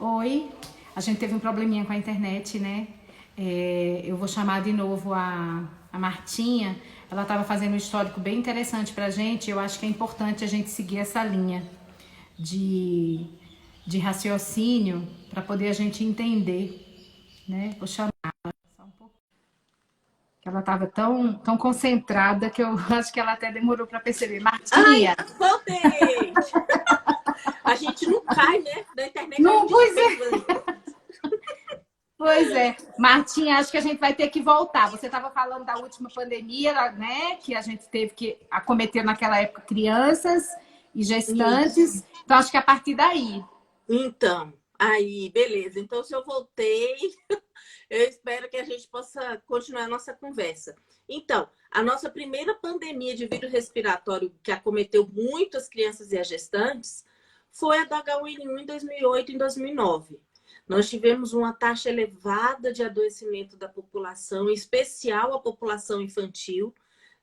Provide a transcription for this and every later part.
Oi, a gente teve um probleminha com a internet, né? Eu vou chamar de novo a Martinha. Ela estava fazendo um histórico bem interessante pra gente. Eu acho que é importante a gente seguir essa linha de, de raciocínio para poder a gente entender, né? Vou chamar só um pouco. Ela estava tão concentrada que eu acho que ela até demorou para perceber. Ai, Martinha! voltei! A gente não cai, né? Da internet a Não, gente pois chega. é. Pois é, Martinha, acho que a gente vai ter que voltar. Você estava falando da última pandemia, né? Que a gente teve que acometer naquela época crianças e Isso. gestantes. Então, acho que a partir daí. Então, aí, beleza. Então, se eu voltei, eu espero que a gente possa continuar a nossa conversa. Então, a nossa primeira pandemia de vírus respiratório que acometeu muitas crianças e as gestantes foi a do H1N1 em 2008 e em 2009. Nós tivemos uma taxa elevada de adoecimento da população, em especial a população infantil,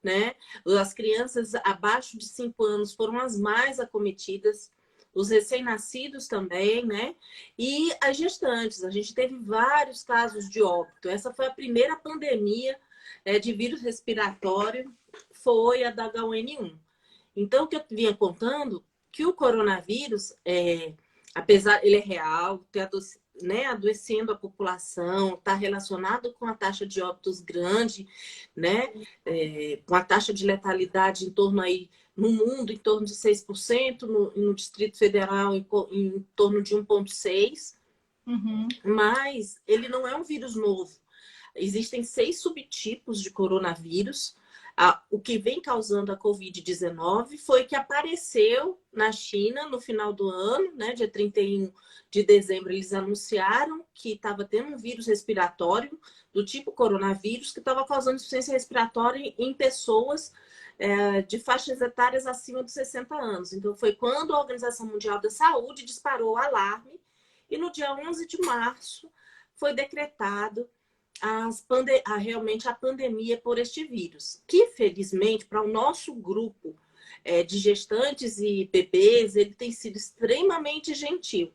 né? As crianças abaixo de 5 anos foram as mais acometidas, os recém-nascidos também, né? E as gestantes. A gente teve vários casos de óbito. Essa foi a primeira pandemia de vírus respiratório, foi a da H1N1. Então, o que eu vinha contando, que o coronavírus, apesar, ele é real, né, adoecendo a população, está relacionado com a taxa de óbitos grande, né, com a taxa de letalidade em torno aí, no mundo, em torno de 6%, no Distrito Federal, em torno de 1,6%, Uhum. mas ele não é um vírus novo. Existem 6 subtipos de coronavírus. O que vem causando a Covid-19 foi que apareceu na China no final do ano, né, dia 31 de dezembro, eles anunciaram que estava tendo um vírus respiratório do tipo coronavírus que estava causando insuficiência respiratória em pessoas de faixas etárias acima dos 60 anos. Então, foi quando a Organização Mundial da Saúde disparou o alarme e no dia 11 de março foi decretado realmente a pandemia por este vírus, que felizmente para o nosso grupo de gestantes e bebês, ele tem sido extremamente gentil.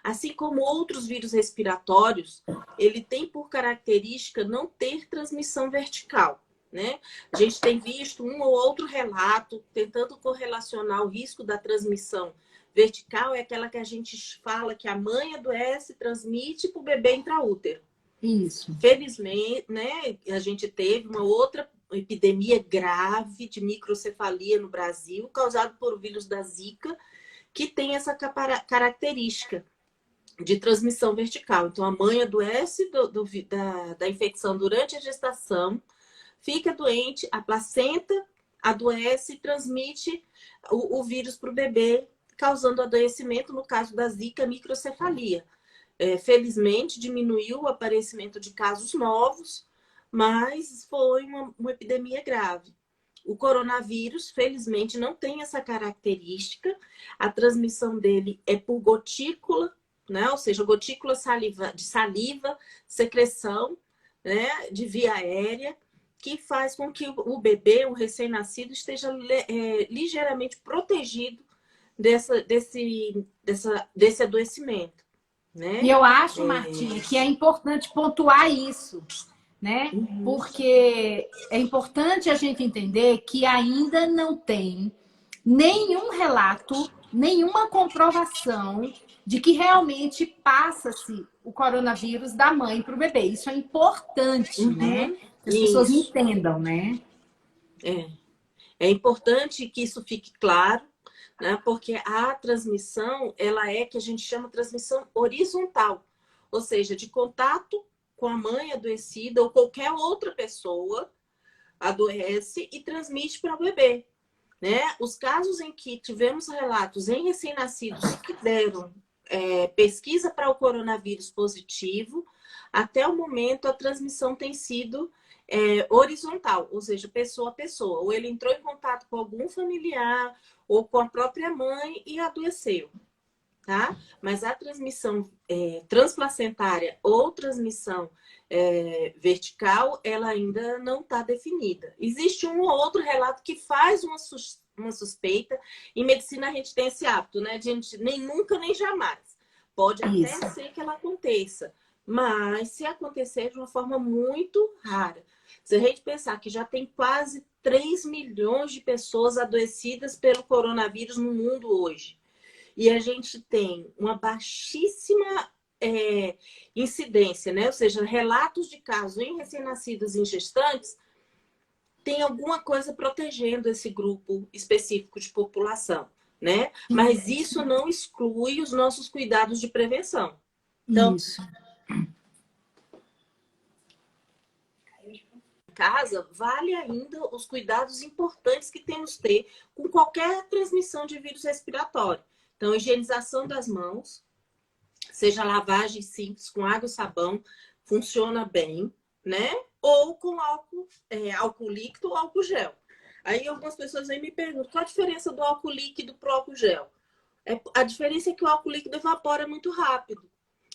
Assim como outros vírus respiratórios, ele tem por característica não ter transmissão vertical, né? A gente tem visto um ou outro relato tentando correlacionar o risco da transmissão vertical, é aquela que a gente fala que a mãe adoece, transmite para o bebê intraútero. Isso. Felizmente, né, a gente teve uma outra epidemia grave de microcefalia no Brasil, causada por vírus da Zika, que tem essa característica de transmissão vertical. Então, a mãe adoece da infecção durante a gestação, fica doente, a placenta adoece e transmite o vírus para o bebê, causando adoecimento, no caso da Zika, microcefalia. Felizmente, diminuiu o aparecimento de casos novos, mas foi uma epidemia grave. O coronavírus, felizmente, não tem essa característica. A transmissão dele é por gotícula, né? Ou seja, gotícula de saliva, secreção, né? De via aérea, que faz com que o bebê, o recém-nascido, esteja ligeiramente protegido desse adoecimento. E Né? eu acho, Martinha, que é importante pontuar isso, né? Uhum. Porque é importante a gente entender que ainda não tem nenhum relato, nenhuma comprovação de que realmente passa-se o coronavírus da mãe para o bebê. Isso é importante, né? Uhum. Que as pessoas Isso. entendam, né? É. É importante que isso fique claro, né? Porque a transmissão, ela é que a gente chama transmissão horizontal, ou seja, de contato com a mãe adoecida ou qualquer outra pessoa adoece e transmite para o bebê. Né? Os casos em que tivemos relatos em recém-nascidos que deram pesquisa para o coronavírus positivo, até o momento a transmissão tem sido horizontal, ou seja, pessoa a pessoa. Ou ele entrou em contato com algum familiar ou com a própria mãe e adoeceu. Tá? Mas a transmissão transplacentária ou transmissão vertical, ela ainda não está definida. Existe um ou outro relato que faz uma suspeita. Em medicina a gente tem esse hábito, né? A gente nem nunca nem jamais. Pode até Isso. ser que ela aconteça, mas se acontecer de uma forma muito rara. Se a gente pensar que já tem quase 3 milhões de pessoas adoecidas pelo coronavírus no mundo hoje, e a gente tem uma baixíssima incidência, né? Ou seja, relatos de casos em recém-nascidos e em gestantes, tem alguma coisa protegendo esse grupo específico de população, né? Mas isso não exclui os nossos cuidados de prevenção. Então, Isso. em casa, vale ainda os cuidados importantes que temos que ter com qualquer transmissão de vírus respiratório. Então, higienização das mãos, seja lavagem simples com água e sabão, funciona bem, né? Ou com álcool líquido ou álcool gel. Aí algumas pessoas aí me perguntam, qual a diferença do álcool líquido para o álcool gel? A diferença é que o álcool líquido evapora muito rápido.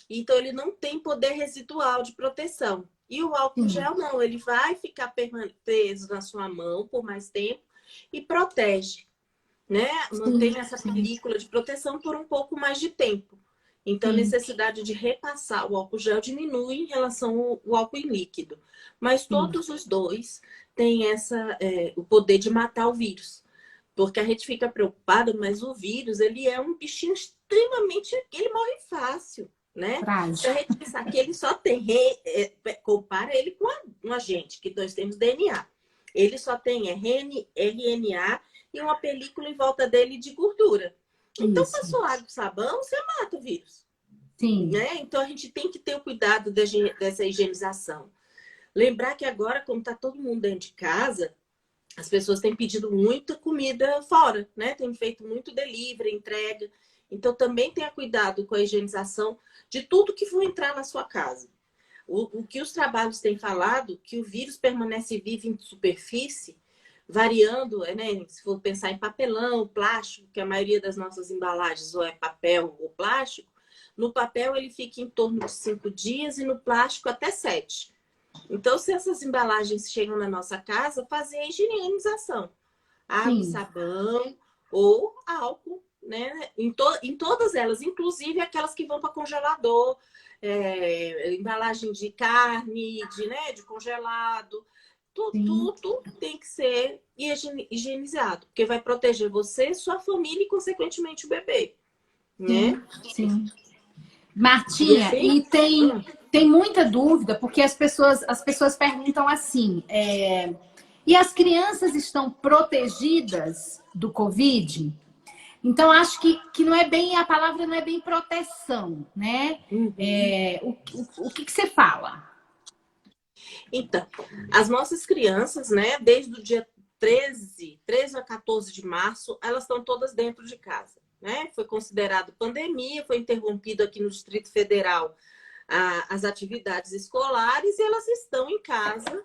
Então, ele não tem poder residual de proteção. E o álcool gel, não. Ele vai ficar preso na sua mão por mais tempo e protege, né? Mantém essa película de proteção por um pouco mais de tempo. Então, a necessidade de repassar o álcool gel diminui em relação ao álcool em líquido. Mas todos os dois têm o poder de matar o vírus. Porque a gente fica preocupado, mas o vírus, ele é um bichinho extremamente... Ele morre fácil, né? Se a gente pensar que ele só tem... compara ele com um agente, que nós temos DNA. Ele só tem RNA e uma película em volta dele de gordura. Então, passou água e sabão, você mata o vírus. Sim. Né? Então, a gente tem que ter o cuidado dessa higienização. Lembrar que agora, como está todo mundo dentro de casa, as pessoas têm pedido muita comida fora, né? Tem feito muito delivery, entrega. Então, também tenha cuidado com a higienização de tudo que for entrar na sua casa. O que os trabalhos têm falado, que o vírus permanece vivo em superfície, variando, né? Se for pensar em papelão, plástico, que a maioria das nossas embalagens ou é papel ou plástico, no papel ele fica em torno de 5 dias e no plástico até 7. Então, se essas embalagens chegam na nossa casa, fazer a higienização. Água e sabão ou álcool, né? Em todas elas, inclusive aquelas que vão para congelador, embalagem de carne, de congelado. Tudo tem que ser higienizado, porque vai proteger você, sua família e, consequentemente, o bebê. Né? Sim. Martinha, e tem muita dúvida, porque as pessoas perguntam assim, e as crianças estão protegidas do Covid? Então, acho que não é bem, a palavra não é bem proteção, né? O que você fala? Então, as nossas crianças, né, desde o dia 13 a 14 de março, elas estão todas dentro de casa, né? Foi considerado pandemia, foi interrompido aqui no Distrito Federal as atividades escolares e elas estão em casa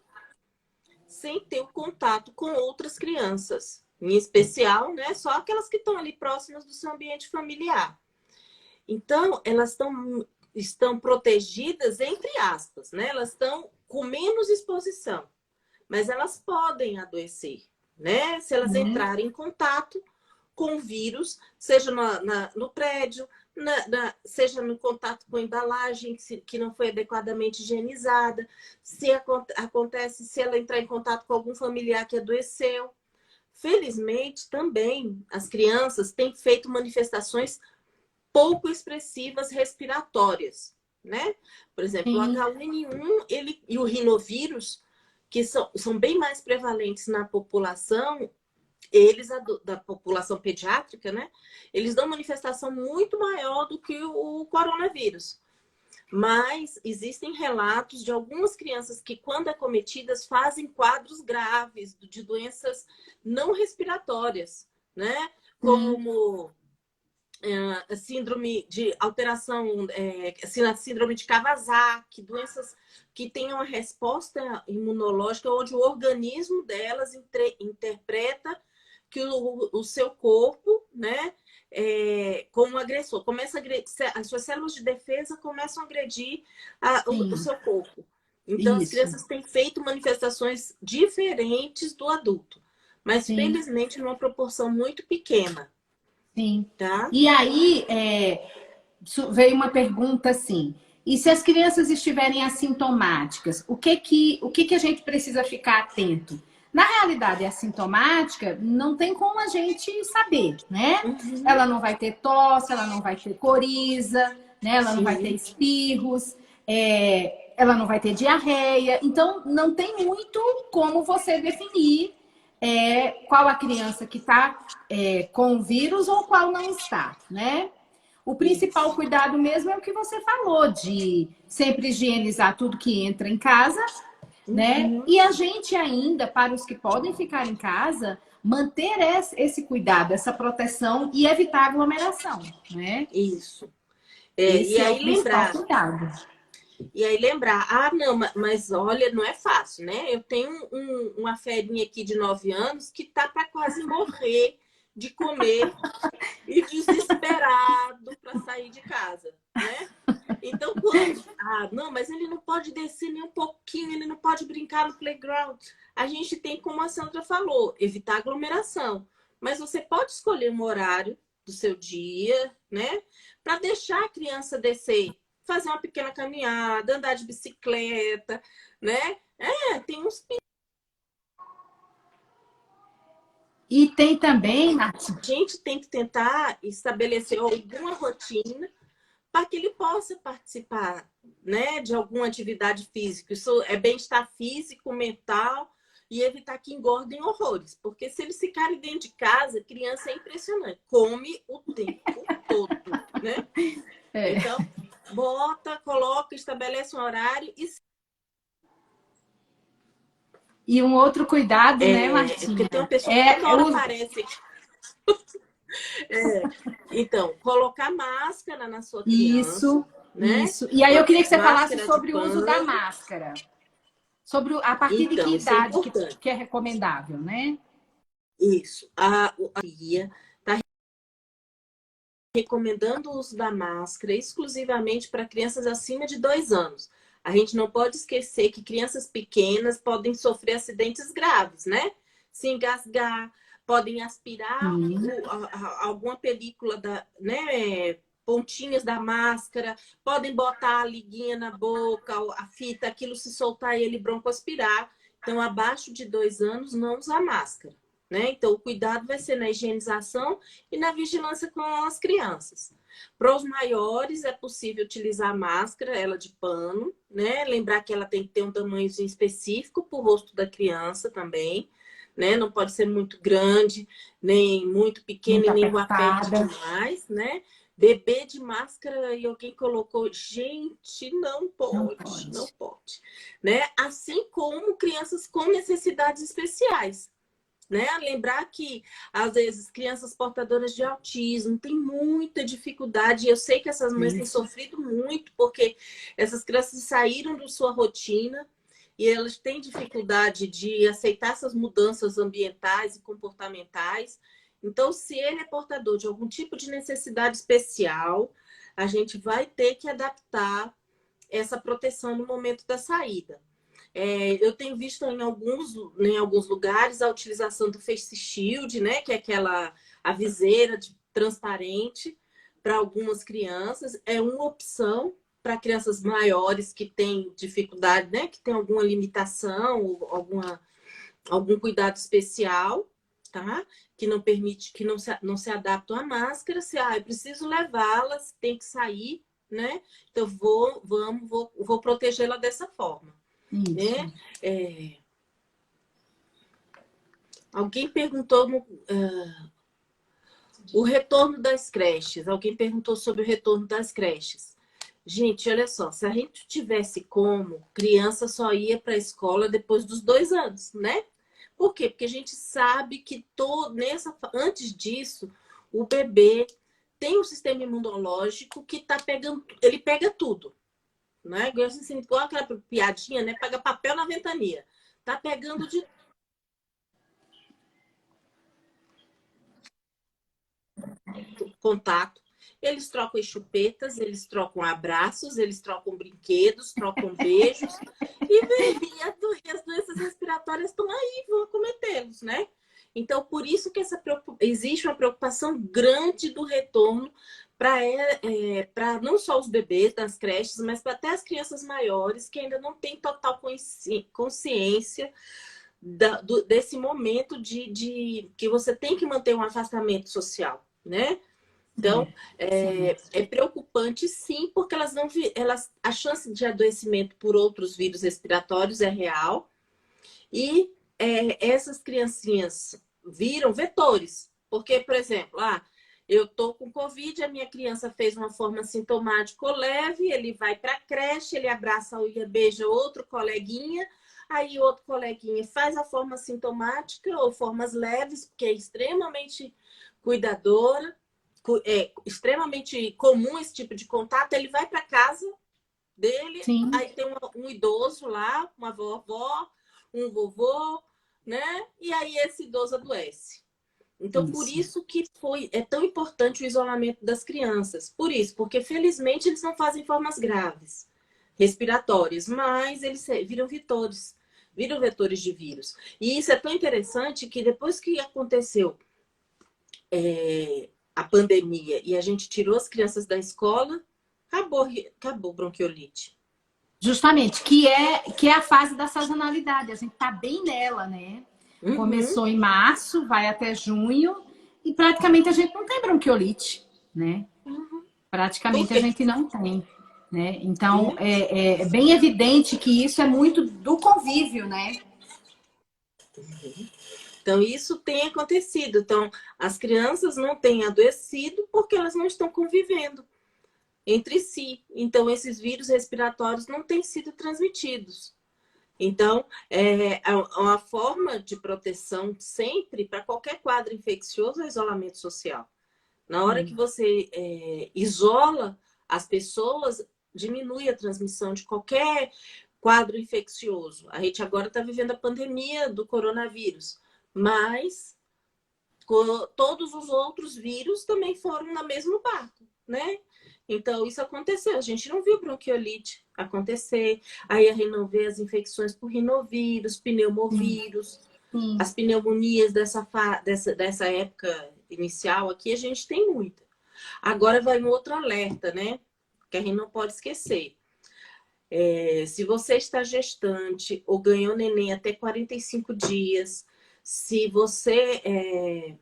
sem ter o contato com outras crianças, em especial, né, só aquelas que estão ali próximas do seu ambiente familiar. Então, elas estão protegidas, entre aspas, né? Elas estão com menos exposição, mas elas podem adoecer, né? Se elas entrarem em contato com o vírus, seja no prédio, seja no contato com a embalagem que não foi adequadamente higienizada, se ela entrar em contato com algum familiar que adoeceu. Felizmente, também, as crianças têm feito manifestações pouco expressivas respiratórias, né? Por exemplo, o H1N1 e o rinovírus, que são bem mais prevalentes na população, da população pediátrica, né? Eles dão manifestação muito maior do que o coronavírus. Mas existem relatos de algumas crianças que, quando acometidas, fazem quadros graves de doenças não respiratórias, né? Como síndrome de alteração, síndrome de Kawasaki, doenças que têm uma resposta imunológica onde o organismo delas interpreta que o seu corpo, né, como agressor, as suas células de defesa começam a agredir o seu corpo. Então, as crianças têm feito manifestações diferentes do adulto, mas felizmente numa proporção muito pequena. Sim. Tá? E aí, veio uma pergunta assim: e se as crianças estiverem assintomáticas, o que a gente precisa ficar atento? Na realidade, assintomática, não tem como a gente saber, né? Uhum. Ela não vai ter tosse, ela não vai ter coriza, né? Ela não vai ter Sim, espirros, ela não vai ter diarreia. Então, não tem muito como você definir qual a criança que está com o vírus ou qual não está, né? O principal isso. cuidado mesmo é o que você falou, de sempre higienizar tudo que entra em casa, né? Uhum. E a gente ainda, para os que podem ficar em casa, manter esse cuidado, essa proteção e evitar aglomeração, né? Isso. E Esse é o aí principal lembrar, cuidado. ah, não, mas olha, não é fácil, né? Eu tenho uma ferinha aqui de 9 anos que tá para quase morrer de comer e desesperado para sair de casa, né? Então, quando. Ah, não, mas ele não pode descer nem um pouquinho, ele não pode brincar no playground. A gente tem, como a Sandra falou, evitar aglomeração. Mas você pode escolher um horário do seu dia, né? Para deixar a criança descer, fazer uma pequena caminhada, andar de bicicleta, né? Tem uns. E tem também, Martim, A gente tem que tentar estabelecer alguma rotina para que ele possa participar, né, de alguma atividade física. Isso é bem-estar físico, mental e evitar que engordem horrores. Porque se eles ficarem dentro de casa, criança é impressionante. Come o tempo todo, né? Então, coloca, estabelece um horário e um outro cuidado, né, porque Martinha? tem uma pessoa que toda É hora o aparece. Então, colocar máscara na sua criança, isso, né? isso. E aí eu queria que você falasse Máscara de sobre o uso da pano. máscara. Sobre a partir de Então, que isso é idade importante. que é recomendável, né? Isso. A guia está recomendando o uso da máscara exclusivamente para crianças acima de 2 anos. A gente não pode esquecer que crianças pequenas podem sofrer acidentes graves, né? Se engasgar, podem aspirar Sim. alguma película né? Pontinhas da máscara, podem botar a liguinha na boca, a fita, aquilo se soltar e ele broncoaspirar. Então, abaixo de 2 anos, não usar máscara, né? Então, o cuidado vai ser na higienização e na vigilância com as crianças. Para os maiores, é possível utilizar máscara, ela de pano, né? Lembrar que ela tem que ter um tamanho específico para o rosto da criança também, né? Não pode ser muito grande, nem muito pequeno Muito e nem aperte apertada. demais, né? Bebê de máscara e alguém colocou, gente, não Não pode, não pode. pode, né? Assim como crianças com necessidades especiais, né? Lembrar que, às vezes, crianças portadoras de autismo têm muita dificuldade. Eu sei que essas mães têm Isso. sofrido muito, porque essas crianças saíram da sua rotina e elas têm dificuldade de aceitar essas mudanças ambientais e comportamentais. Então, se ele é portador de algum tipo de necessidade especial, a gente vai ter que adaptar essa proteção no momento da saída. Eu tenho visto em alguns lugares a utilização do face shield, né, que é aquela a viseira transparente para algumas crianças. É uma opção para crianças maiores que têm dificuldade, né, que tem alguma limitação, ou algum cuidado especial, tá? Que não permite, que não se adaptam à máscara. Eu preciso levá-las, tem que sair, né? Então vou protegê-la dessa forma, Isso. né? Alguém perguntou o retorno das creches. Alguém perguntou sobre o retorno das creches. Gente, olha só, se a gente tivesse como, criança só ia para a escola depois dos 2 anos, né? Por quê? Porque a gente sabe que antes disso, o bebê tem um sistema imunológico que tá pegando, ele pega tudo, né? Igual aquela piadinha, né? Pega papel na ventania. Tá pegando de contato. Eles trocam chupetas, eles trocam abraços, eles trocam brinquedos, trocam beijos e as doenças respiratórias estão aí, vão acometê-los, né? Então, por isso que existe uma preocupação grande do retorno para não só os bebês das creches, mas para até as crianças maiores que ainda não têm total consciência desse momento de que você tem que manter um afastamento social, né? Então, é preocupante sim, porque a chance de adoecimento por outros vírus respiratórios é real e essas criancinhas viram vetores. Porque, por exemplo, eu tô com Covid, a minha criança fez uma forma sintomática leve, ele vai para a creche, ele abraça e beija outro coleguinha, aí outro coleguinha faz a forma sintomática ou formas leves, que é extremamente cuidadora, é extremamente comum esse tipo de contato, ele vai para casa dele, Sim. aí tem um idoso lá, uma vovó, um vovô, né? E aí esse idoso adoece. Então, por isso que é tão importante o isolamento das crianças. Por isso, porque felizmente eles não fazem formas graves respiratórias, mas eles viram vetores de vírus. E isso é tão interessante que depois que aconteceu a pandemia e a gente tirou as crianças da escola, acabou bronquiolite. Justamente, que é a fase da sazonalidade. A gente tá bem nela, né? Uhum. Começou em março, vai até junho, e praticamente a gente não tem bronquiolite, né? Uhum. Praticamente a gente não tem, né? Então, é bem evidente que isso é muito do convívio, né? Uhum. Então, isso tem acontecido. Então, as crianças não têm adoecido porque elas não estão convivendo entre si. Então, esses vírus respiratórios não têm sido transmitidos. Então, é uma forma de proteção sempre para qualquer quadro infeccioso é o isolamento social. Na hora que você isola as pessoas, diminui a transmissão de qualquer quadro infeccioso. A gente agora está vivendo a pandemia do coronavírus, mas todos os outros vírus também foram no mesmo barco, né? Então, isso aconteceu. A gente não viu bronquiolite acontecer. Aí a gente não vê as infecções por rinovírus, pneumovírus. As pneumonias dessa época inicial aqui, a gente tem muita. Agora vai um outro alerta, né? Que a gente não pode esquecer. Se você está gestante ou ganhou neném até 45 dias, se você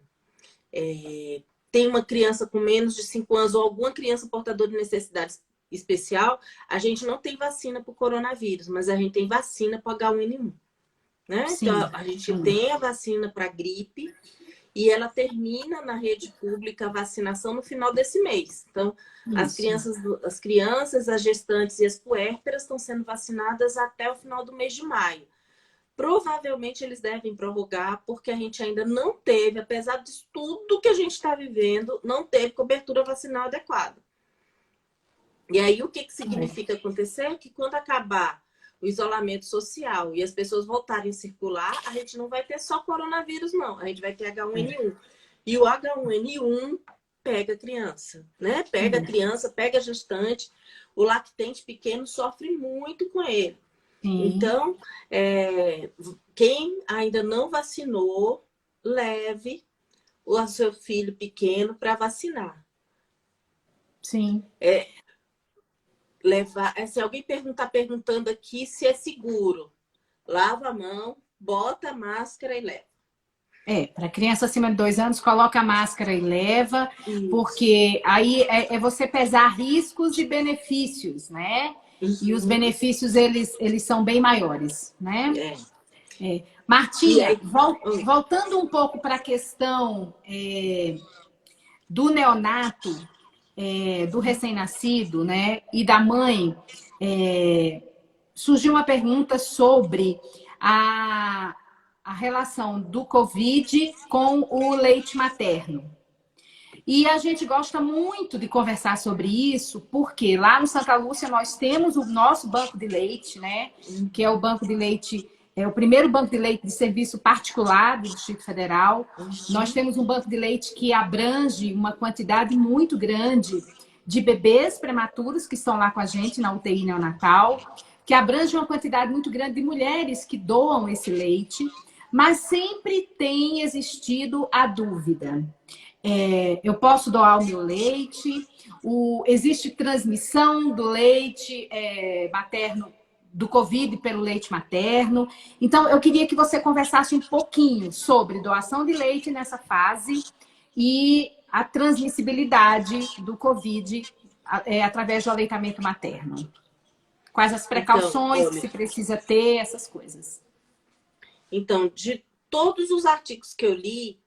tem uma criança com menos de 5 anos ou alguma criança portadora de necessidade especial, a gente não tem vacina para o coronavírus, mas a gente tem vacina para H1N1. Né? Sim, então, a gente tem a vacina para gripe e ela termina na rede pública a vacinação no final desse mês. Então, as crianças, as gestantes e as puérperas estão sendo vacinadas até o final do mês de maio. Provavelmente eles devem prorrogar, porque a gente ainda não teve, apesar de tudo que a gente está vivendo, não teve cobertura vacinal adequada. E aí, o que significa acontecer? Que quando acabar o isolamento social e as pessoas voltarem a circular, a gente não vai ter só coronavírus, não. A gente vai ter H1N1. E o H1N1 pega a criança, né? Pega a criança, pega a gestante. O lactente pequeno sofre muito com ele. Então, quem ainda não vacinou, leve o seu filho pequeno para vacinar. Sim. Se alguém perguntando aqui se é seguro, lava a mão, bota a máscara e leva. Para criança acima de 2 anos, coloca a máscara e leva, porque aí é você pesar riscos e benefícios, né? E os benefícios, eles são bem maiores, né? Martinha, voltando um pouco para a questão do neonato, do recém-nascido, né? E da mãe, surgiu uma pergunta sobre a relação do Covid com o leite materno. E a gente gosta muito de conversar sobre isso, porque lá no Santa Lúcia nós temos o nosso banco de leite, né? Que é o banco de leite, é o primeiro banco de leite de serviço particular do Distrito Federal. Nós temos um banco de leite que abrange uma quantidade muito grande de bebês prematuros que estão lá com a gente na UTI neonatal, que abrange uma quantidade muito grande de mulheres que doam esse leite, mas sempre tem existido a dúvida. eu posso doar o meu leite, existe transmissão do leite materno, do Covid pelo leite materno. Então, eu queria que você conversasse um pouquinho sobre doação de leite nessa fase e a transmissibilidade do Covid através do aleitamento materno. Quais as Então, precauções que olha, se precisa ter, essas coisas. então, de todos os artigos que eu li,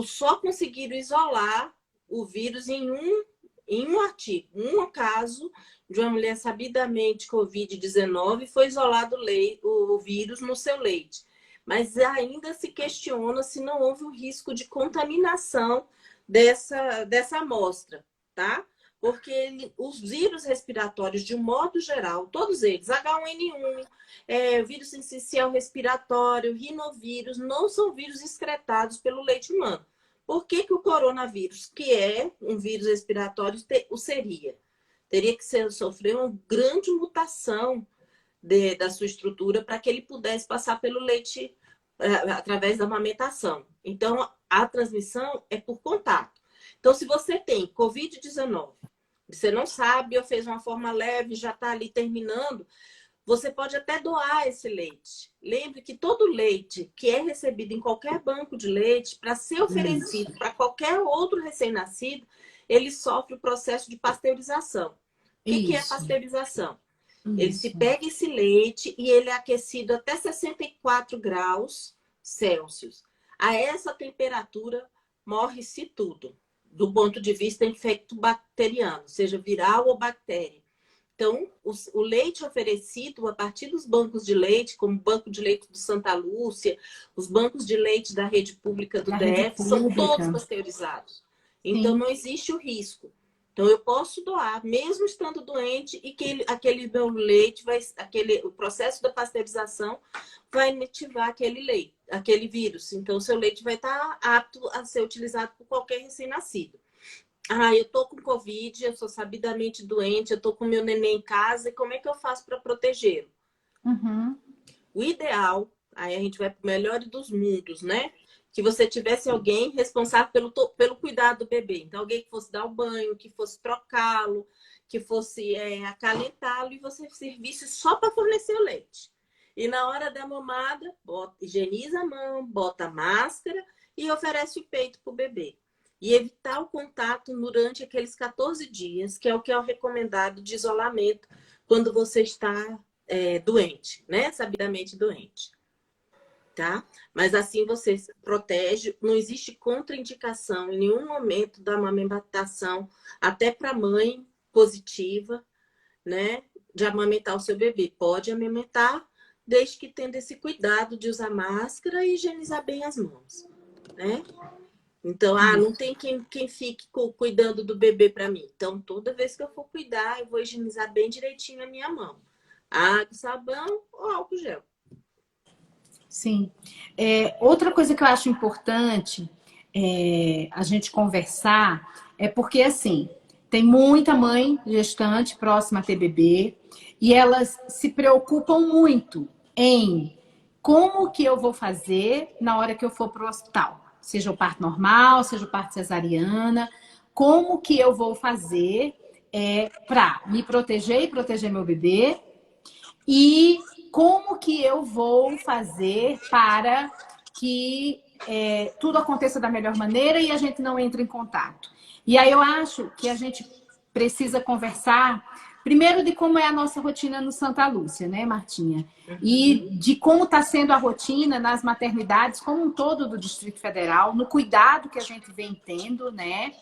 só conseguiram isolar o vírus em um artigo. Um caso de uma mulher sabidamente Covid-19 foi isolado o vírus no seu leite. Mas ainda se questiona se não houve o risco de contaminação dessa amostra, tá? Porque os vírus respiratórios, de um modo geral, todos eles, H1N1, vírus sincicial respiratório, rinovírus, não são vírus excretados pelo leite humano. Por que o coronavírus, que é um vírus respiratório, o seria? Teria que sofrer uma grande mutação da sua estrutura para que ele pudesse passar pelo leite através da amamentação. Então, a transmissão é por contato. Então, se você tem Covid-19, você não sabe ou fez uma forma leve, já está ali terminando, você pode até doar esse leite. Lembre que todo leite que é recebido em qualquer banco de leite, para ser oferecido para qualquer outro recém-nascido, ele sofre o processo de pasteurização. O que é pasteurização? Ele se pega esse leite e ele é aquecido até 64 graus Celsius. A essa temperatura morre-se tudo, do ponto de vista infecto-bacteriano, seja viral ou bactéria. Então, o leite oferecido a partir dos bancos de leite, como o Banco de Leite do Santa Lúcia, os bancos de leite da rede pública do DF, são todos pasteurizados. Então, não existe o risco. Então, eu posso doar, mesmo estando doente, e que aquele meu leite, o processo da pasteurização vai inativar aquele vírus. Então, o seu leite vai estar apto a ser utilizado por qualquer recém-nascido. Eu tô com Covid, eu sou sabidamente doente, eu tô com meu neném em casa, e como é que eu faço para protegê-lo? O ideal, aí a gente vai para o melhor dos mundos, né? Que você tivesse alguém responsável pelo cuidado do bebê. Então, alguém que fosse dar o banho, que fosse trocá-lo, que fosse acalentá-lo, e você servisse só para fornecer o leite. E na hora da mamada, higieniza a mão, bota a máscara e oferece o peito para o bebê. E evitar o contato durante aqueles 14 dias, que é o recomendado de isolamento quando você está doente, né? Sabidamente doente. Tá? Mas assim você se protege, não existe contraindicação em nenhum momento da amamentação, até para mãe positiva, né? De amamentar o seu bebê. Pode amamentar, desde que tenha esse cuidado de usar máscara e higienizar bem as mãos, né? Então, não tem quem fique cuidando do bebê para mim. Então, toda vez que eu for cuidar, eu vou higienizar bem direitinho a minha mão. Água, sabão ou álcool gel. Sim. Outra coisa que eu acho importante a gente conversar é porque, assim, tem muita mãe gestante próxima a ter bebê e elas se preocupam muito em como que eu vou fazer na hora que eu for para o hospital. Seja o parto normal, seja o parto cesariana. Como que eu vou fazer para me proteger e proteger meu bebê? E como que eu vou fazer para que tudo aconteça da melhor maneira e a gente não entre em contato? E aí eu acho que a gente precisa conversar, primeiro, de como é a nossa rotina no Santa Lúcia, né, Martinha? E de como está sendo a rotina nas maternidades como um todo do Distrito Federal, no cuidado que a gente vem tendo, né?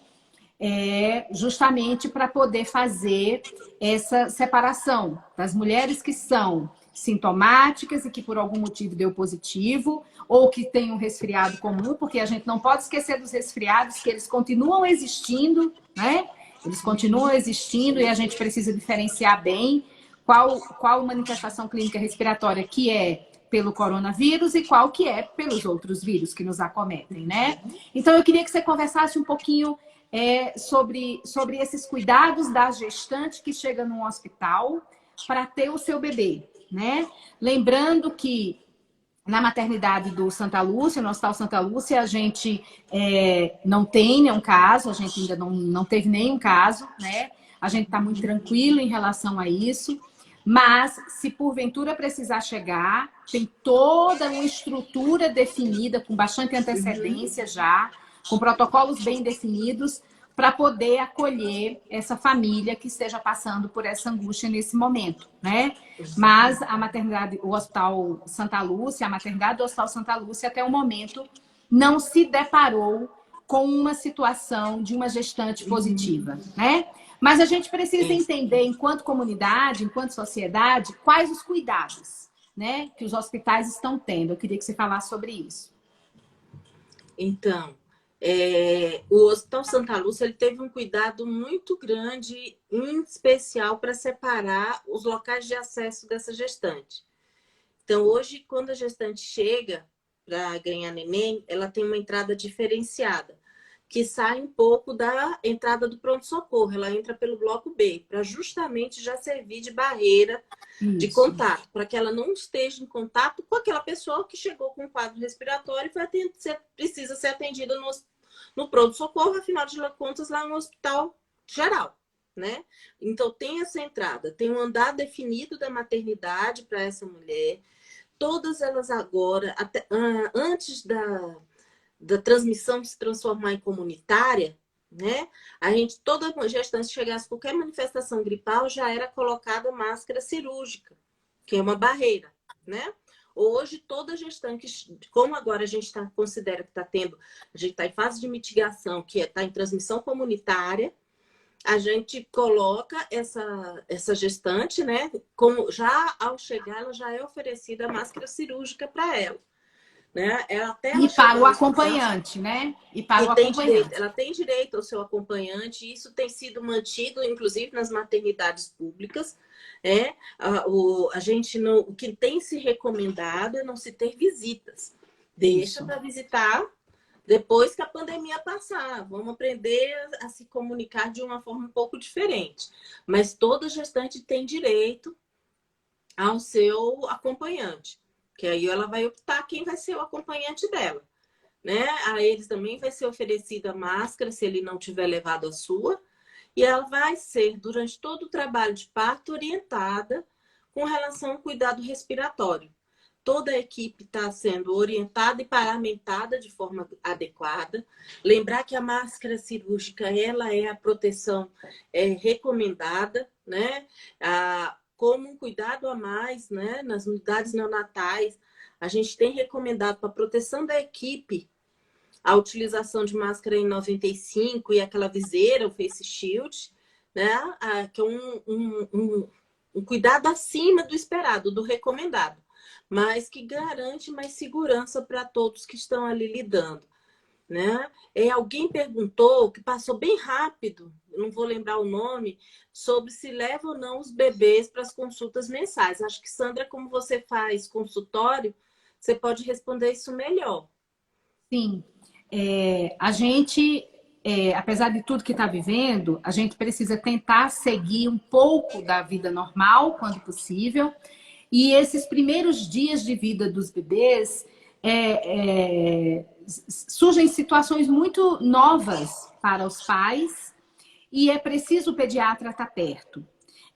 Justamente para poder fazer essa separação das mulheres que são sintomáticas e que por algum motivo deu positivo, ou que tem um resfriado comum, porque a gente não pode esquecer dos resfriados, que eles continuam existindo, né? Eles continuam existindo e a gente precisa diferenciar bem qual manifestação clínica respiratória que é pelo coronavírus e qual que é pelos outros vírus que nos acometem, né? Então, eu queria que você conversasse um pouquinho sobre esses cuidados da gestante que chega num hospital para ter o seu bebê, né? Lembrando que Na maternidade do Santa Lúcia, no Hospital Santa Lúcia, a gente não tem nenhum caso, a gente ainda não teve nenhum caso, né? A gente está muito tranquilo em relação a isso. Mas, se porventura precisar chegar, tem toda uma estrutura definida, com bastante antecedência já, com protocolos bem definidos, para poder acolher essa família que esteja passando por essa angústia nesse momento, né? Mas a maternidade, o Hospital Santa Lúcia, a maternidade do Hospital Santa Lúcia, até o momento, não se deparou com uma situação de uma gestante positiva, né? Mas a gente precisa entender, enquanto comunidade, enquanto sociedade, quais os cuidados, né, que os hospitais estão tendo. Eu queria que você falasse sobre isso. Então, o Hospital Santa Lúcia ele teve um cuidado muito grande, em especial para separar os locais de acesso dessa gestante. Então, hoje, quando a gestante chega para ganhar neném, ela tem uma entrada diferenciada, que sai um pouco da entrada do pronto-socorro. Ela entra pelo bloco B, para justamente já servir de barreira de contato, para que ela não esteja em contato com aquela pessoa que chegou com um quadro respiratório e precisa ser atendida no pronto-socorro, afinal de contas, lá no hospital geral, né? Então, tem essa entrada, tem um andar definido da maternidade para essa mulher. Todas elas agora, antes da transmissão se transformar em comunitária, né? Toda gestante que chegasse qualquer manifestação gripal, já era colocada máscara cirúrgica, que é uma barreira, né? Hoje, toda gestante, como agora a gente considera que está tendo, a gente está em fase de mitigação, que está em transmissão comunitária, a gente coloca essa gestante, né? Como já ao chegar, ela já é oferecida a máscara cirúrgica para ela. Né? E para o acompanhante, né? E para o acompanhante. Ela tem direito ao seu acompanhante, e isso tem sido mantido, inclusive, nas maternidades públicas. O que tem se recomendado é não se ter visitas. Deixa para visitar depois que a pandemia passar. Vamos aprender a se comunicar de uma forma um pouco diferente. Mas toda gestante tem direito ao seu acompanhante. Que aí ela vai optar quem vai ser o acompanhante dela, né? A eles também vai ser oferecida a máscara, se ele não tiver levado a sua, e ela vai ser, durante todo o trabalho de parto, orientada com relação ao cuidado respiratório. Toda a equipe está sendo orientada e paramentada de forma adequada. Lembrar que a máscara cirúrgica, ela é a proteção recomendada, né? Como um cuidado a mais, né? Nas unidades neonatais, a gente tem recomendado para a proteção da equipe a utilização de máscara N95 e aquela viseira, o face shield, né? Que é um cuidado acima do esperado, do recomendado, mas que garante mais segurança para todos que estão ali lidando. Né? Alguém perguntou, que passou bem rápido, não vou lembrar o nome, sobre se leva ou não os bebês para as consultas mensais. Acho que, Sandra, como você faz consultório, você pode responder isso melhor. Sim. A gente, apesar de tudo que está vivendo, a gente precisa tentar seguir um pouco da vida normal, quando possível. E esses primeiros dias de vida dos bebês surgem situações muito novas para os pais e é preciso o pediatra estar perto.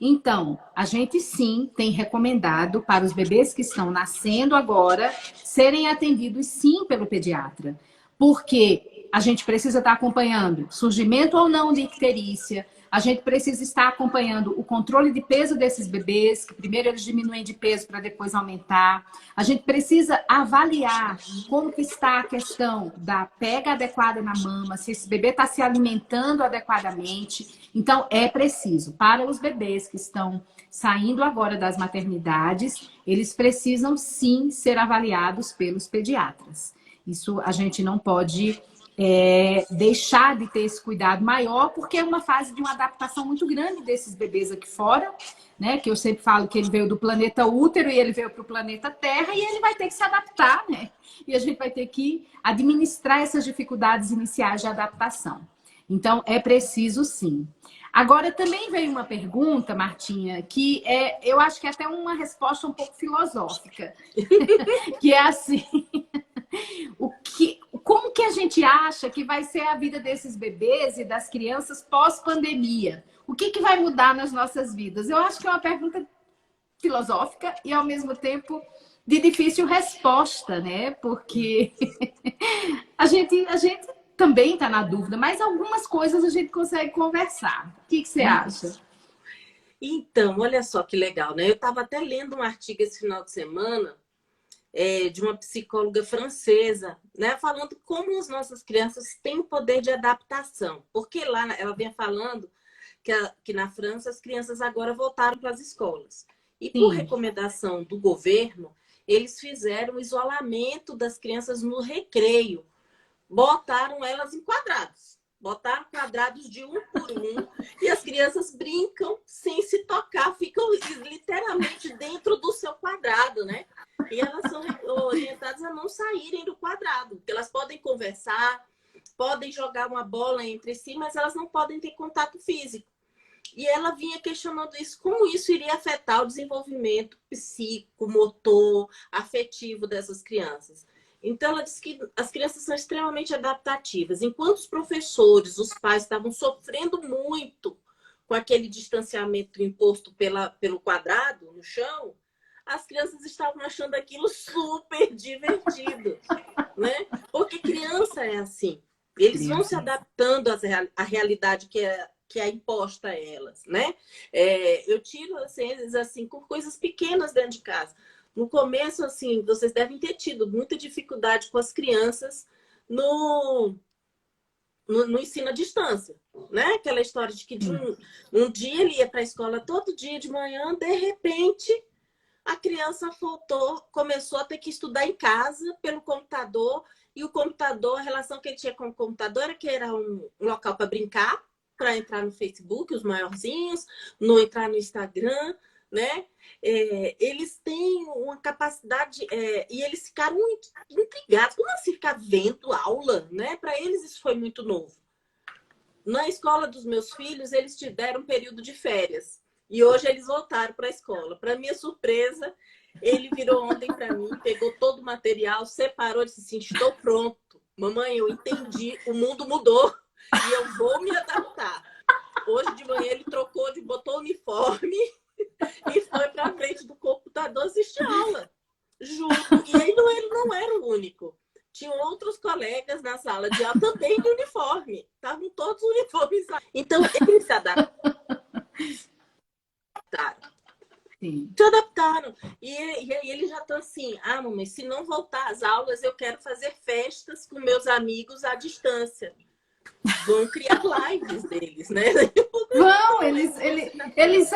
Então, a gente sim tem recomendado para os bebês que estão nascendo agora serem atendidos sim pelo pediatra, porque a gente precisa estar acompanhando surgimento ou não de icterícia, a gente precisa estar acompanhando o controle de peso desses bebês, que primeiro eles diminuem de peso para depois aumentar. A gente precisa avaliar como que está a questão da pega adequada na mama, se esse bebê está se alimentando adequadamente. Então, é preciso, para os bebês que estão saindo agora das maternidades, eles precisam sim ser avaliados pelos pediatras. Isso a gente não pode deixar de ter esse cuidado maior, porque é uma fase de uma adaptação muito grande desses bebês aqui fora, né? Que eu sempre falo que ele veio do planeta útero e ele veio para o planeta Terra e ele vai ter que se adaptar, né? E a gente vai ter que administrar essas dificuldades iniciais de adaptação. Então, é preciso sim. Agora, também veio uma pergunta, Martinha, que eu acho que é até uma resposta um pouco filosófica, que é assim, como que a gente acha que vai ser a vida desses bebês e das crianças pós-pandemia? O que vai mudar nas nossas vidas? Eu acho que é uma pergunta filosófica e, ao mesmo tempo, de difícil resposta, né? Porque a gente também está na dúvida, mas algumas coisas a gente consegue conversar. O que você acha? Então, olha só que legal, né? Eu estava até lendo um artigo esse final de semana de uma psicóloga francesa, né? Falando como as nossas crianças têm o poder de adaptação. Porque lá ela vinha falando que na França as crianças agora voltaram para as escolas. E por Sim. recomendação do governo, eles fizeram o isolamento das crianças no recreio. Botaram elas em quadrados. Botaram quadrados de 1 por 1 e as crianças brincam sem se tocar, ficam literalmente dentro do seu quadrado, né? E elas são orientadas a não saírem do quadrado, porque elas podem conversar, podem jogar uma bola entre si, mas elas não podem ter contato físico. E ela vinha questionando isso, como isso iria afetar o desenvolvimento psíquico, motor, afetivo dessas crianças. Então, ela disse que as crianças são extremamente adaptativas. Enquanto os professores, os pais estavam sofrendo muito com aquele distanciamento imposto pelo quadrado no chão, as crianças estavam achando aquilo super divertido, né? Porque criança é assim. Eles vão se adaptando à realidade que é imposta a elas, né? Eu tiro, assim, com coisas pequenas dentro de casa. No começo, assim, vocês devem ter tido muita dificuldade com as crianças no ensino à distância, né? Aquela história de que um dia ele ia para a escola todo dia de manhã, de repente a criança começou a ter que estudar em casa pelo computador, e o computador, a relação que ele tinha com o computador era que era um local para brincar, para entrar no Facebook, os maiorzinhos, não entrar no Instagram, né? Eles têm uma capacidade, e eles ficaram muito intrigados. Como assim ficar vendo aula, né? Para eles isso foi muito novo. Na escola dos meus filhos, eles tiveram um período de férias. E hoje eles voltaram para a escola. Para minha surpresa, ele virou ontem para mim, pegou todo o material, separou e disse assim, estou pronto. Mamãe, eu entendi, o mundo mudou e eu vou me adaptar. Hoje de manhã ele botou o uniforme e foi para frente do computador assistir aula. Juro. E aí ele não era o único. Tinham outros colegas na sala de aula também de uniforme. Estavam todos uniformizados. Então, eles se adaptaram. Sim. Se adaptaram. E aí eles já estão assim, mamãe, se não voltar às aulas, eu quero fazer festas com meus amigos à distância. Vão criar lives deles, né? Vão, eles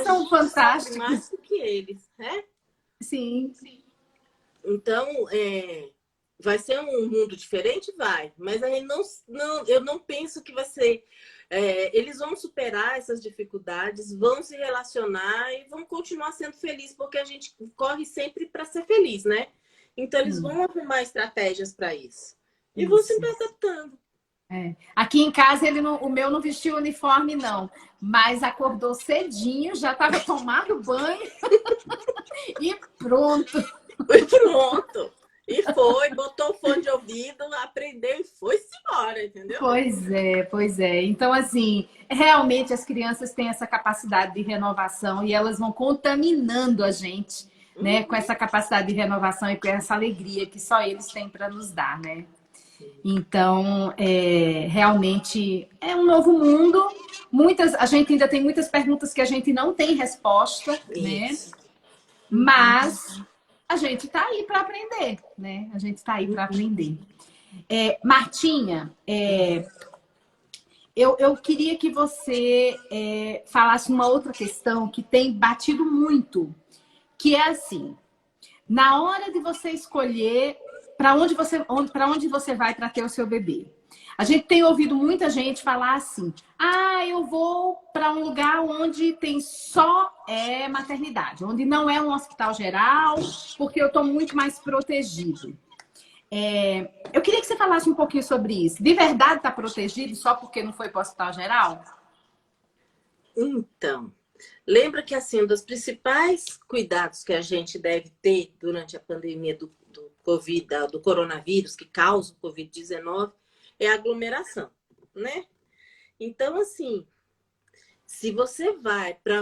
são fantásticos. Mais do que eles, né? Sim. Então, vai ser um mundo diferente? Vai. Mas aí eu não penso que vai ser... eles vão superar essas dificuldades, vão se relacionar e vão continuar sendo felizes, porque a gente corre sempre para ser feliz, né? Então, eles vão arrumar estratégias para isso. E vão se adaptando. Aqui em casa, o meu não vestiu uniforme, não. Mas acordou cedinho, já estava tomando banho e pronto. Pronto. E foi, botou o fone de ouvido, aprendeu e foi-se embora, entendeu? Pois é. Então, assim, realmente as crianças têm essa capacidade de renovação e elas vão contaminando a gente, né? Com essa capacidade de renovação e com essa alegria que só eles têm para nos dar, né? Então, realmente é um novo mundo. A gente ainda tem muitas perguntas que a gente não tem resposta, né? Mas a gente está aí para aprender, né? A gente está aí para aprender. Martinha, eu queria que você falasse uma outra questão que tem batido muito, que é assim, na hora de você escolher para onde você vai para ter o seu bebê. A gente tem ouvido muita gente falar assim, eu vou para um lugar onde tem só maternidade, onde não é um hospital geral, porque eu estou muito mais protegido. Eu queria que você falasse um pouquinho sobre isso. De verdade está protegido só porque não foi para o hospital geral? Então, lembra que assim, um dos principais cuidados que a gente deve ter durante a pandemia do Covid, do coronavírus, que causa o Covid-19, é a aglomeração, né? Então, assim, se você vai para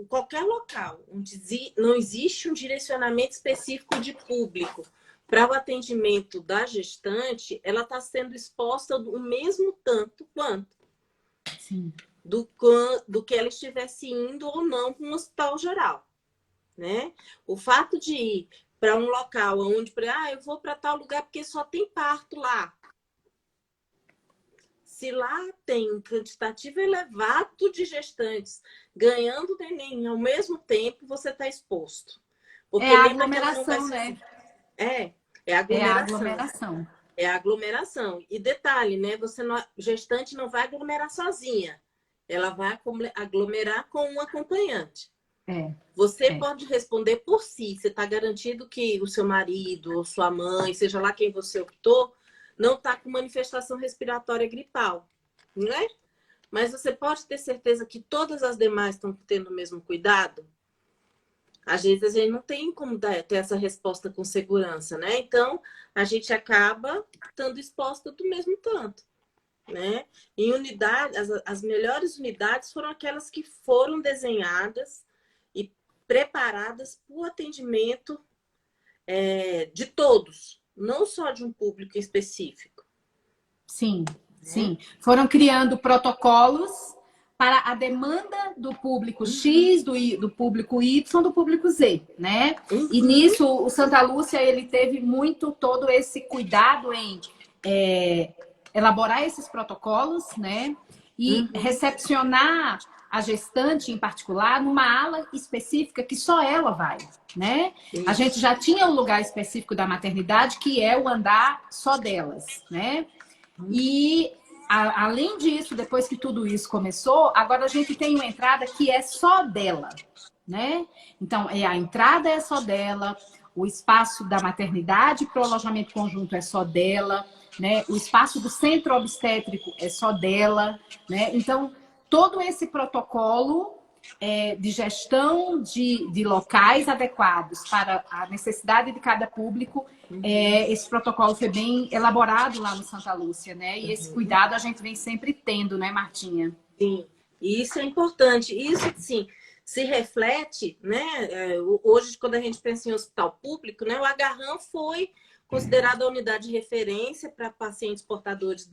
qualquer local onde não existe um direcionamento específico de público para o atendimento da gestante, ela está sendo exposta o mesmo tanto quanto Sim. do que ela estivesse indo ou não para um hospital geral, né? O fato de ir para um local onde, eu vou para tal lugar porque só tem parto lá. Se lá tem um quantitativo elevado de gestantes ganhando neném ao mesmo tempo, você está exposto. Porque É a lembra que ela não vai aglomeração, ser. né? É É a aglomeração. aglomeração. É aglomeração. E detalhe, né? Gestante não vai aglomerar sozinha. Ela vai aglomerar com um acompanhante. É, Você é. pode responder por si. Você está garantido que o seu marido ou sua mãe, seja lá quem você optou, não está com manifestação respiratória gripal, né? Mas você pode ter certeza que todas as demais estão tendo o mesmo cuidado? Às vezes a gente não tem como ter essa resposta com segurança, né? Então, a gente acaba estando exposta do mesmo tanto, né? Em unidade, as melhores unidades foram aquelas que foram desenhadas e preparadas para o atendimento de todos, não só de um público específico. Sim, Né? sim. Foram criando protocolos para a demanda do público X, do público Y, do público Z, né? E nisso o Santa Lúcia ele teve muito todo esse cuidado em elaborar esses protocolos, né? E recepcionar a gestante em particular numa ala específica que só ela vai, né? A gente já tinha um lugar específico da maternidade que é o andar só delas, né? E além disso, depois que tudo isso começou, agora a gente tem uma entrada que é só dela, né? Então, a entrada é só dela, o espaço da maternidade para o alojamento conjunto é só dela, né? O espaço do centro obstétrico é só dela, né? Então, todo esse protocolo de gestão de locais adequados para a necessidade de cada público, esse protocolo foi bem elaborado lá no Santa Lúcia, né? E esse cuidado a gente vem sempre tendo, né, Martinha? Sim, e isso é importante. Isso, sim, se reflete, né? Hoje, quando a gente pensa em hospital público, né? O Agarrão foi considerado a unidade de referência para pacientes portadores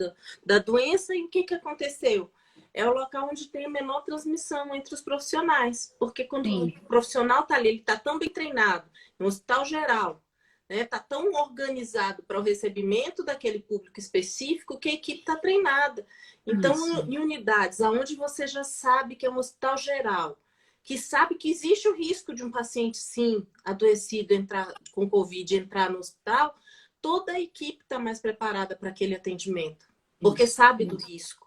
da doença. E o que aconteceu? É o local onde tem a menor transmissão entre os profissionais. Porque quando Sim. o profissional está ali, ele está tão bem treinado, no hospital geral, né? Tá tão organizado para o recebimento daquele público específico que a equipe está treinada. Então, em unidades onde você já sabe que é um hospital geral, que sabe que existe o risco de um paciente, sim, adoecido, entrar com Covid, entrar no hospital, toda a equipe está mais preparada para aquele atendimento, porque sabe do risco,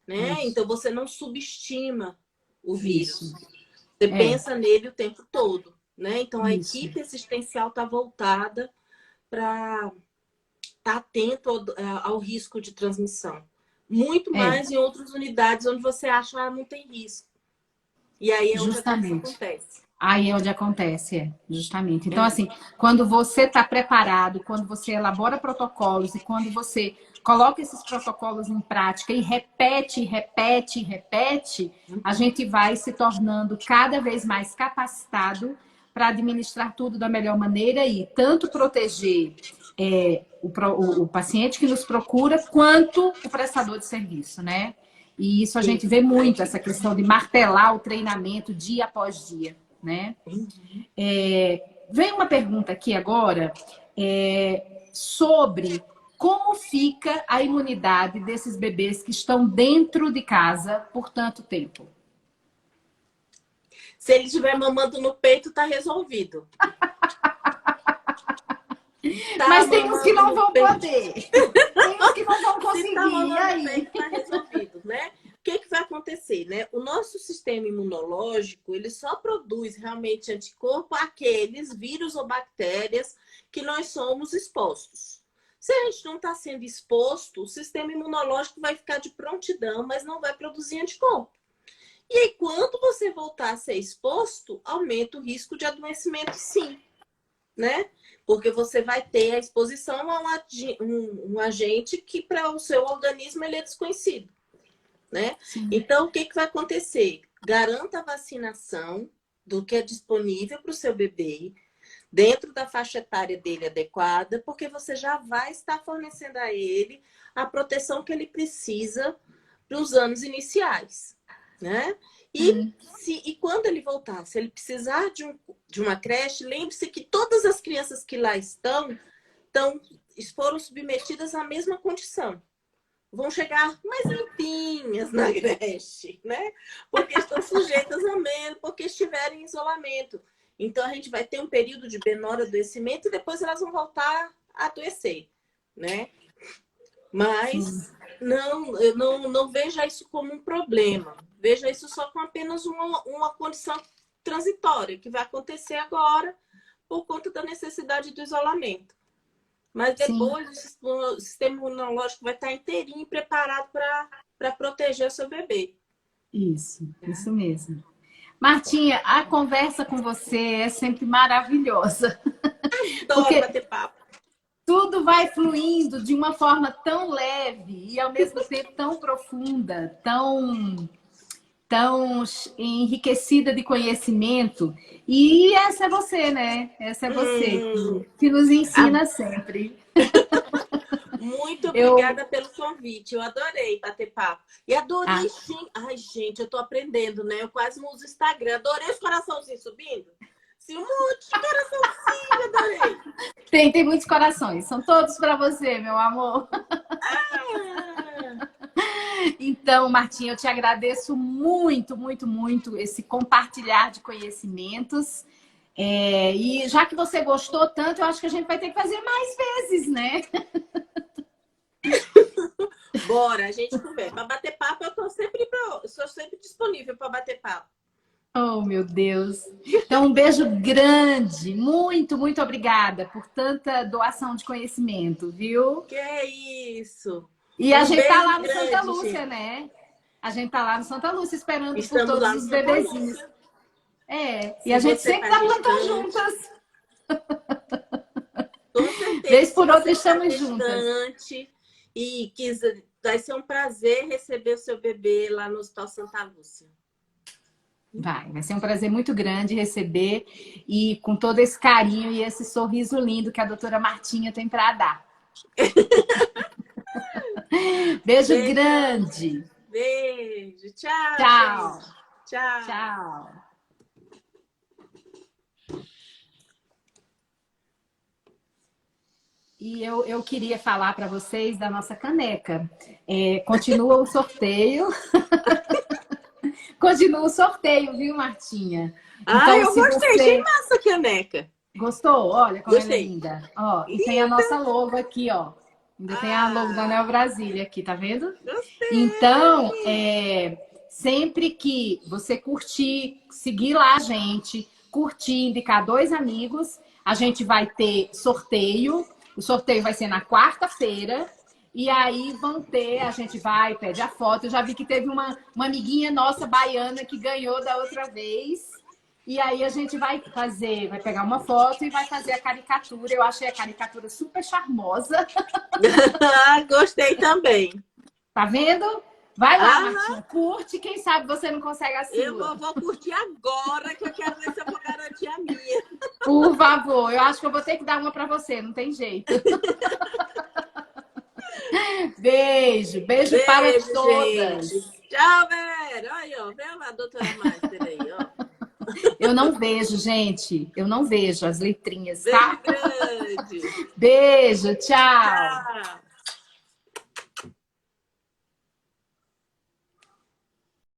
né? Então, você não subestima o vírus. Você pensa nele o tempo todo, né? Então, a equipe assistencial está voltada para estar atento ao risco de transmissão. Muito mais em outras unidades onde você acha que não tem risco. E aí é onde a doença acontece. Aí é onde acontece, justamente. Então, assim, quando você está preparado, quando você elabora protocolos e quando você coloca esses protocolos em prática e repete, repete, repete, a gente vai se tornando cada vez mais capacitado para administrar tudo da melhor maneira e tanto proteger o paciente que nos procura, quanto o prestador de serviço, né? E isso a gente vê muito, essa questão de martelar o treinamento dia após dia, né? Vem uma pergunta aqui agora sobre como fica a imunidade desses bebês que estão dentro de casa por tanto tempo. Se ele estiver mamando no peito, tá resolvido. Mas tem uns que não vão poder. Tem uns que não vão conseguir. Se tá mamando e aí? no peito, tá resolvido, né? O que vai acontecer, né? O nosso sistema imunológico, ele só produz realmente anticorpo àqueles vírus ou bactérias que nós somos expostos. Se a gente não está sendo exposto, o sistema imunológico vai ficar de prontidão, mas não vai produzir anticorpo. E aí, quando você voltar a ser exposto, aumenta o risco de adoecimento, sim, né? Porque você vai ter a exposição a um agente que para o seu organismo ele é desconhecido, né? Sim. Então, o que vai acontecer? Garanta a vacinação do que é disponível para o seu bebê, dentro da faixa etária dele adequada, porque você já vai estar fornecendo a ele a proteção que ele precisa para os anos iniciais, né? E quando ele voltar, se ele precisar de uma creche, lembre-se que todas as crianças que lá foram submetidas à mesma condição. Vão chegar mais limpinhas na creche, né? Porque estão sujeitas a medo, porque estiverem em isolamento. Então, a gente vai ter um período de menor adoecimento e depois elas vão voltar a adoecer, né? Mas eu não veja isso como um problema. Veja isso só como apenas uma condição transitória, que vai acontecer agora por conta da necessidade do isolamento. Mas depois o sistema imunológico vai estar inteirinho preparado para proteger o seu bebê. Isso mesmo. Martinha, a conversa com você é sempre maravilhosa. Adoro bater papo. Tudo vai fluindo de uma forma tão leve e ao mesmo tempo tão profunda, tão enriquecida de conhecimento. E essa é você, né? Essa é você que nos ensina sempre. Muito obrigada pelo convite. Eu adorei bater papo. E adorei, sim. Ai, gente, eu tô aprendendo, né? Eu quase não uso Instagram. Adorei os coraçãozinhos subindo. Sim, um monte de coraçãozinho, adorei. Tem muitos corações. São todos para você, meu amor. Então, Martinha, eu te agradeço muito, muito, muito esse compartilhar de conhecimentos. E já que você gostou tanto, eu acho que a gente vai ter que fazer mais vezes, né? Bora, a gente conversa. Para bater papo, eu sou sempre disponível para bater papo. Oh, meu Deus. Então, um beijo grande. Muito, muito obrigada por tanta doação de conhecimento, viu? Que é isso. E a gente tá lá no Santa Lúcia, né? A gente tá lá no Santa Lúcia esperando por todos os bebezinhos. E a gente sempre tá plantando juntas. Com certeza. Vez por outra estamos juntas. E vai ser um prazer receber o seu bebê lá no Hospital Santa Lúcia. Vai ser um prazer muito grande receber e com todo esse carinho e esse sorriso lindo que a doutora Martinha tem para dar. Beijo grande. Beijo. Tchau. Tchau. Tchau. Tchau. E eu queria falar para vocês da nossa caneca. Continua o sorteio. Continua o sorteio, viu, Martinha? Então, eu gostei. Achei massa a caneca. Gostou? Olha como ela é linda. Ó, e tem a nossa logo aqui, ó. Ainda tem a logo da Neo Brasília aqui, tá vendo? Gostei. Então, sempre que você curtir, seguir lá a gente, curtir, indicar 2 amigos, a gente vai ter sorteio. O sorteio vai ser na quarta-feira. E aí a gente vai, pede a foto. Eu já vi que teve uma amiguinha nossa baiana que ganhou da outra vez. E aí a gente vai pegar uma foto e vai fazer a caricatura. Eu achei a caricatura super charmosa. Gostei também. Tá vendo? Vai lá, Martinha, curte. Quem sabe você não consegue a sua. Eu vou curtir agora, que eu quero ver se eu vou garantir a minha. Por favor, eu acho que eu vou ter que dar uma pra você, não tem jeito. Beijo para todas. Gente. Tchau, Vera. Olha, ó, vê a doutora Master aí, ó. Eu não vejo, gente. Eu não vejo as letrinhas, tá? Beijo grande. Beijo, tchau. Tchau.